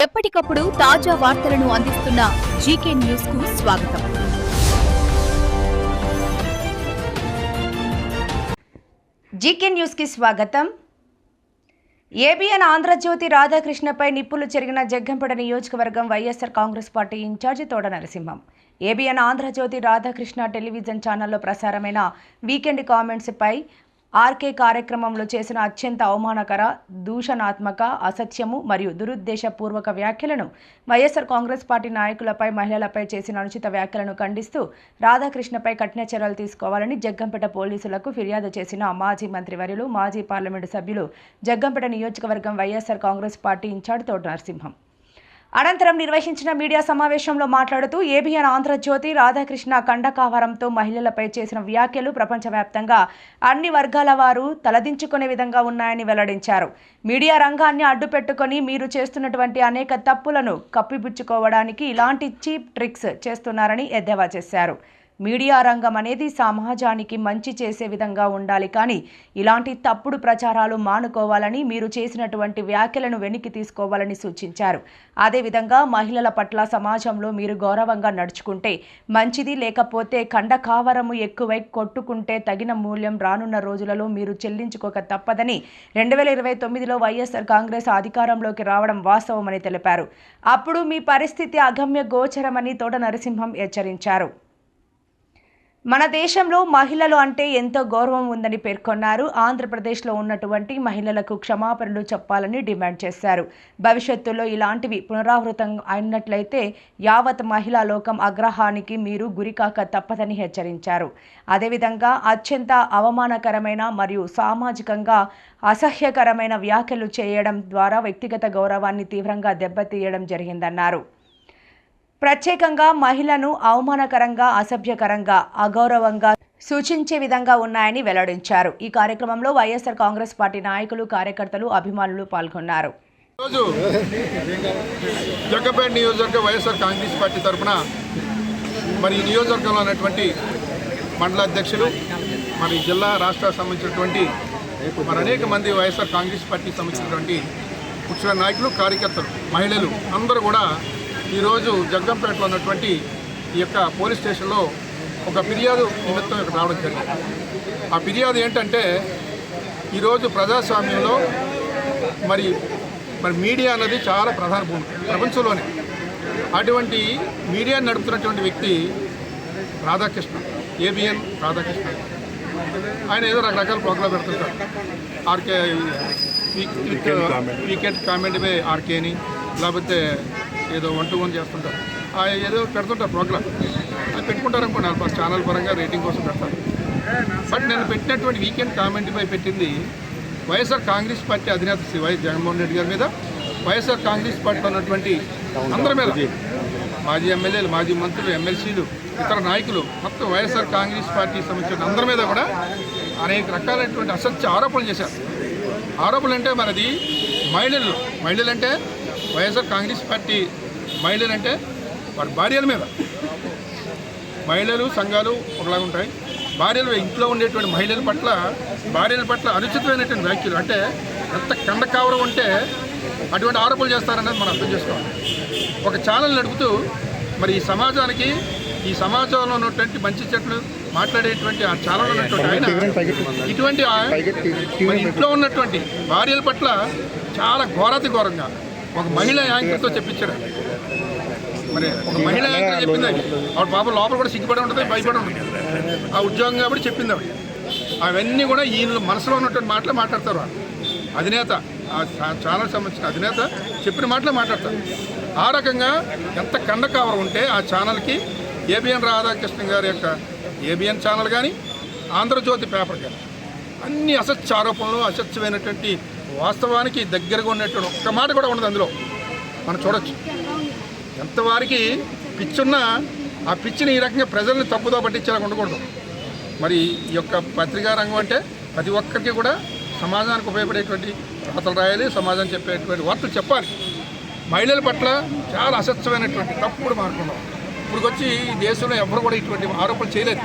ఎప్పటికప్పుడు తాజా వార్తలను అందిస్తున్న జీకే న్యూస్ కు స్వాగతం. జీకే న్యూస్ కి స్వాగతం. ఏబిఎన్ ఆంధ్రజ్యోతి రాధాకృష్ణపై నిప్పులు చెరిగిన జగ్గంపేట నియోజకవర్గం వైఎస్ఆర్ కాంగ్రెస్ పార్టీ ఇన్ఛార్జి తోట నరసింహం. ఏబిఎన్ ఆంధ్రజ్యోతి రాధాకృష్ణ టెలివిజన్ ఛానల్లో ప్రసారమైన వీకెండ్ కామెంట్స్ పై ఆర్కే కార్యక్రమంలో చేసిన అత్యంత అవమానకర, దూషణాత్మక, అసత్యము మరియు దురుద్దేశపూర్వక వ్యాఖ్యలను, వైఎస్ఆర్ కాంగ్రెస్ పార్టీ నాయకులపై, మహిళలపై చేసిన అనుచిత వ్యాఖ్యలను ఖండిస్తూ రాధాకృష్ణపై కఠిన చర్యలు తీసుకోవాలని జగ్గంపేట పోలీసులకు ఫిర్యాదు చేసిన మాజీ మంత్రివర్యులు, మాజీ పార్లమెంటు సభ్యులు, జగ్గంపేట నియోజకవర్గం వైఎస్ఆర్ కాంగ్రెస్ పార్టీ ఇన్ఛార్జ్ తోట నరసింహం అనంతరం నిర్వహించిన మీడియా సమావేశంలో మాట్లాడుతూ ఏబిఎన్ ఆంధ్రజ్యోతి రాధాకృష్ణ కండకావరంతో మహిళలపై చేసిన వ్యాఖ్యలు ప్రపంచవ్యాప్తంగా అన్ని వర్గాల వారు తలదించుకునే విధంగా ఉన్నాయని వెల్లడించారు. మీడియా రంగాన్ని అడ్డుపెట్టుకొని మీరు చేస్తున్నటువంటి అనేక తప్పులను కప్పిపుచ్చుకోవడానికి ఇలాంటి చీప్ ట్రిక్స్ చేస్తున్నారని ఎద్దేవా చేశారు. మీడియా రంగం అనేది సమాజానికి మంచి చేసే విధంగా ఉండాలి, కానీ ఇలాంటి తప్పుడు ప్రచారాలు మానుకోవాలని, మీరు చేసినటువంటి వ్యాఖ్యలను వెనక్కి తీసుకోవాలని సూచించారు. అదేవిధంగా మహిళల పట్ల సమాజంలో మీరు గౌరవంగా నడుచుకుంటే మంచిది, లేకపోతే కండకావరము ఎక్కువై కొట్టుకుంటే తగిన మూల్యం రానున్న రోజులలో మీరు చెల్లించుకోక తప్పదని 2029లో వైఎస్ఆర్ కాంగ్రెస్ అధికారంలోకి రావడం వాస్తవమని తెలిపారు. అప్పుడు మీ పరిస్థితి అగమ్య గోచరమని తోట నరసింహం హెచ్చరించారు. మన దేశంలో మహిళలు అంటే ఎంతో గౌరవం ఉందని పేర్కొన్నారు. ఆంధ్రప్రదేశ్లో ఉన్నటువంటి మహిళలకు క్షమాపణలు చెప్పాలని డిమాండ్ చేశారు. భవిష్యత్తులో ఇలాంటివి పునరావృతం అయినట్లయితే యావత్ మహిళా లోకం ఆగ్రహానికి మీరు గురికాక తప్పదని హెచ్చరించారు. అదేవిధంగా అత్యంత అవమానకరమైన మరియు సామాజికంగా అసహ్యకరమైన వ్యాఖ్యలు చేయడం ద్వారా వ్యక్తిగత గౌరవాన్ని తీవ్రంగా దెబ్బతీయడం జరిగిందన్నారు. ప్రత్యేకంగా మహిళను అవమానకరంగా, అసభ్యకరంగా, అగౌరవంగా సూచించే విధంగా ఉన్నాయని వెల్లడించారు. ఈ కార్యక్రమంలో వైఎస్ఆర్ కాంగ్రెస్ పార్టీ నాయకులు, కార్యకర్తలు, అభిమానులు పాల్గొన్నారు. ఈరోజు జగ్గంపేట నియోజకవర్గ వైఎస్ఆర్ కాంగ్రెస్ పార్టీ తరఫున మరి ఈ నియోజకవర్గంలో ఉన్నటువంటి మండల అధ్యక్షులు, మరి జిల్లా, రాష్ట్ర సంబంధించినటువంటి మరి అనేక మంది వైఎస్ఆర్ కాంగ్రెస్ పార్టీకి సంబంధించినటువంటి ముఖ్య నాయకులు, కార్యకర్తలు, మహిళలు అందరూ కూడా ఈరోజు జగ్గంపేటలో ఉన్నటువంటి ఈ యొక్క పోలీస్ స్టేషన్లో ఒక ఫిర్యాదు నిమిత్తం ఇక్కడ రావడం జరిగింది. ఆ ఫిర్యాదు ఏంటంటే, ఈరోజు ప్రజాస్వామ్యంలో మరి మీడియా అన్నది చాలా ప్రధాన భూమిక ప్రపంచంలోనే. అటువంటి మీడియాని నడుపుతున్నటువంటి వ్యక్తి రాధాకృష్ణ, ఏబిఎన్ రాధాకృష్ణ. ఆయన ఏదో రకరకాల ప్రోగ్రాం పెడుతుంటారు. ఆర్కే వీకెండ్ కామెంట్ బై ఆర్కేని, లేకపోతే ఏదో 1-to-1 చేస్తుంటారు. ఏదో పెడుతుంటారు ప్రోగ్రామ్. అది పెట్టుకుంటారు అనుకోండి, ఛానల్ పరంగా రేటింగ్ కోసం పెడతారు. బట్ నేను పెట్టినటువంటి వీకెండ్ కామెంట్ పై పెట్టింది వైఎస్ఆర్ కాంగ్రెస్ పార్టీ అధినేత శ్రీ వైఎస్ జగన్మోహన్ రెడ్డి గారి మీద, వైఎస్ఆర్ కాంగ్రెస్ పార్టీలో ఉన్నటువంటి అందరి మీద, మాజీ ఎమ్మెల్యేలు, మాజీ మంత్రులు, ఎమ్మెల్సీలు, ఇతర నాయకులు, మొత్తం వైఎస్ఆర్ కాంగ్రెస్ పార్టీకి సంబంధించిన అందరి మీద కూడా అనేక రకాలైనటువంటి అసత్య ఆరోపణలు చేశారు. ఆరోపణలు అంటే మనది మహిళలు అంటే వైఎస్ఆర్ కాంగ్రెస్ పార్టీ మహిళలు అంటే వారి భార్యల మీద, మహిళలు సంఘాలు ఒకలాగా ఉంటాయి. భార్యలు, ఇంట్లో ఉండేటువంటి భార్యల పట్ల అనుచితమైనటువంటి వ్యాఖ్యలు, అంటే ఎంత కండకావరం ఉంటే అటువంటి ఆరోపణలు చేస్తారనేది మనం అర్థం చేసుకోవాలి. ఒక ఛానల్ నడుపుతూ మరి ఈ సమాజానికి, ఈ సమాజంలో ఉన్నటువంటి మంచి చెట్లు మాట్లాడేటువంటి ఆ ఛానల్ ఉన్నటువంటి ఆయన ఇటువంటి మరి ఇంట్లో ఉన్నటువంటి భార్యల పట్ల చాలా ఘోరాతి ఘోరంగా ఒక మహిళా యాంకర్తో చెప్పించాడు. మరి ఒక మహిళా యాంకర్ చెప్పింది, ఆవిడ పాపం లోపల కూడా సిగ్గుపడి ఉంటుంది, భయపడి ఉంటుంది. ఆ ఉద్యోగం కాబట్టి చెప్పింది ఆవిడ. అవన్నీ కూడా ఈయన మనసులో ఉన్నటువంటి మాటలు మాట్లాడతారు. అధినేత, ఆ ఛానల్ సంబంధించిన అధినేత చెప్పిన మాటలు మాట్లాడతారు. ఆ రకంగా ఎంత కండకావరం ఉంటే ఆ ఛానల్కి, ఏబిఎన్ రాధాకృష్ణ గారి యొక్క ఏబిఎన్ ఛానల్ కానీ, ఆంధ్రజ్యోతి పేపర్ కానీ అన్ని అసత్య ఆరోపణలు, అసత్యమైనటువంటి వాస్తవానికి దగ్గరగా ఉన్నటువంటి ఒక్క మాట కూడా ఉండదు అందులో. మనం చూడొచ్చు ఎంతవారికి పిచ్చున్నా ఆ పిచ్చిని ఈ రకంగా ప్రజల్ని తప్పుదో పట్టించేలా ఉండకూడదు. మరి ఈ యొక్క పత్రికా రంగం అంటే ప్రతి ఒక్కరికి కూడా సమాజానికి ఉపయోగపడేటువంటి వార్తలు రాయాలి, సమాజానికి చెప్పేటువంటి వార్తలు చెప్పాలి. మహిళల పట్ల చాలా అసత్యమైనటువంటి తప్పుడు మార్పున్నాం. ఇప్పుడు వచ్చి ఈ దేశంలో ఎవరు కూడా ఇటువంటి ఆరోపణలు చేయలేదు.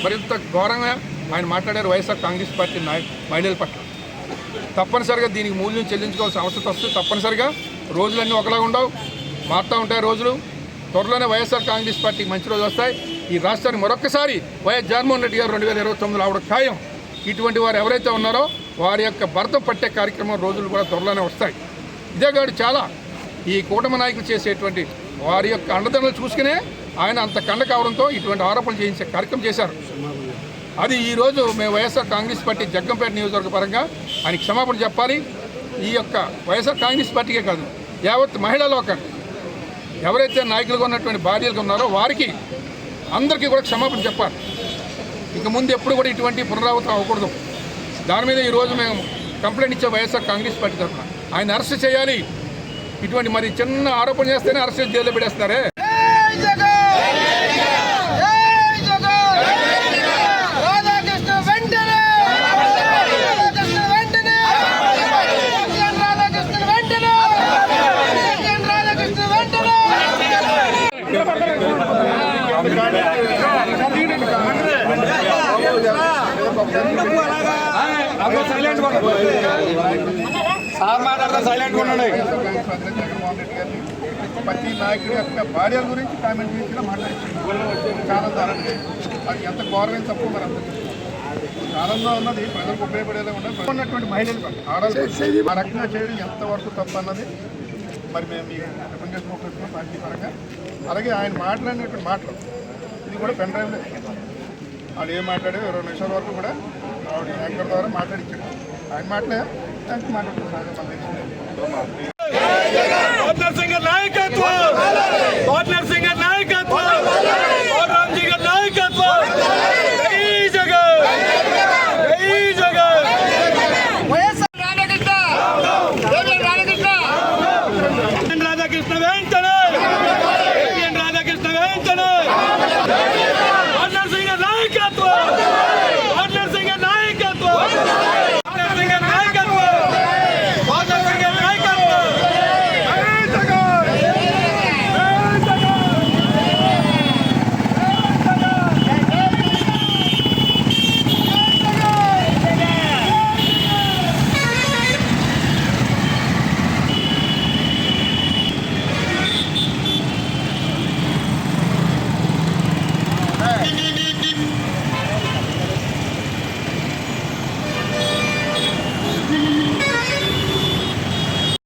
మరింత ఘోరంగా ఆయన మాట్లాడారు వైఎస్ఆర్ కాంగ్రెస్ పార్టీ మహిళల పట్ల. తప్పనిసరిగా దీనికి మూల్యం చెల్లించుకోవాల్సిన అవసరం వస్తుంది. తప్పనిసరిగా రోజులన్నీ ఒకలాగా ఉండవు, మారుతూ ఉంటాయి రోజులు. త్వరలోనే వైఎస్ఆర్ కాంగ్రెస్ పార్టీ మంచి రోజులు వస్తాయి. ఈ రాష్ట్రాన్ని మరొక్కసారి వైఎస్ జగన్మోహన్ రెడ్డి గారు 2029 ఆవిడ ఖాయం. ఇటువంటి వారు ఎవరైతే ఉన్నారో వారి యొక్క భర్త పట్టే కార్యక్రమం రోజులు కూడా త్వరలోనే వస్తాయి. ఇదే కాదు, చాలా ఈ కూటమి నాయకులు చేసేటువంటి వారి యొక్క అండదండలు చూసుకునే ఆయన అంత కండ కావడంతో ఇటువంటి ఆరోపణలు చేయించే కార్యక్రమం చేశారు. అది ఈరోజు మేము వైఎస్ఆర్ కాంగ్రెస్ పార్టీ జగ్గంపేట నియోజకవర్గ పరంగా ఆయనకి క్షమాపణ చెప్పాలి. ఈ యొక్క వైఎస్ఆర్ కాంగ్రెస్ పార్టీకే కాదు, యావత్ మహిళా లోకాన్ని ఎవరైతే నాయకులుగా ఉన్నటువంటి భార్యలుగా ఉన్నారో వారికి అందరికీ కూడా క్షమాపణ చెప్పాలి. ఇక ముందు ఎప్పుడు కూడా ఇటువంటి పునరావృతం అవ్వకూడదు. దాని మీద ఈరోజు మేము కంప్లైంట్ ఇచ్చే వైఎస్ఆర్ కాంగ్రెస్ పార్టీ తరఫున ఆయన అరెస్ట్ చేయాలి. ఇటువంటి మరి చిన్న ఆరోపణ చేస్తేనే అరెస్ట్ చేసి జైల్లో పెడేస్తున్నారే. ప్రతి నాయకుడి యొక్క భార్యల గురించి కామెంట్ చేసినా మాట్లాడించారు చాలా దారుణంగా. అది ఎంత గౌరవం తప్పు మరి అంత కాలంలో ఉన్నది ప్రజలకు ఉపయోగపడేలా ఉన్నటువంటి మహిళలు ఆడవాళ్ళు ఆ రకంగా చేయడం ఎంతవరకు తప్పు అన్నది మరి మేము మీకు రిప్రజెంట్ చేసుకుంటున్నాం పార్టీ పరంగా. అలాగే ఆయన మాట్లాడినటువంటి మాటలు ఇది కూడా పెన్ డ్రైవ్లో వాళ్ళు ఏం మాట్లాడారు 20 నిమిషాల వరకు కూడా ఆవిడ యాంకర్ ద్వారా మాట్లాడించాడు. ఆయన మాటలే మాట్లాడుతున్నారు. పార్ట్నర్ సింగర్ నాయకత్వం, పార్ట్నర్ సింగర్ నాయకత్వం, రామ్ జీ గారి నాయకత్వం. జై జగన్, జై జగన్. రాధాకృష్ణ వెంట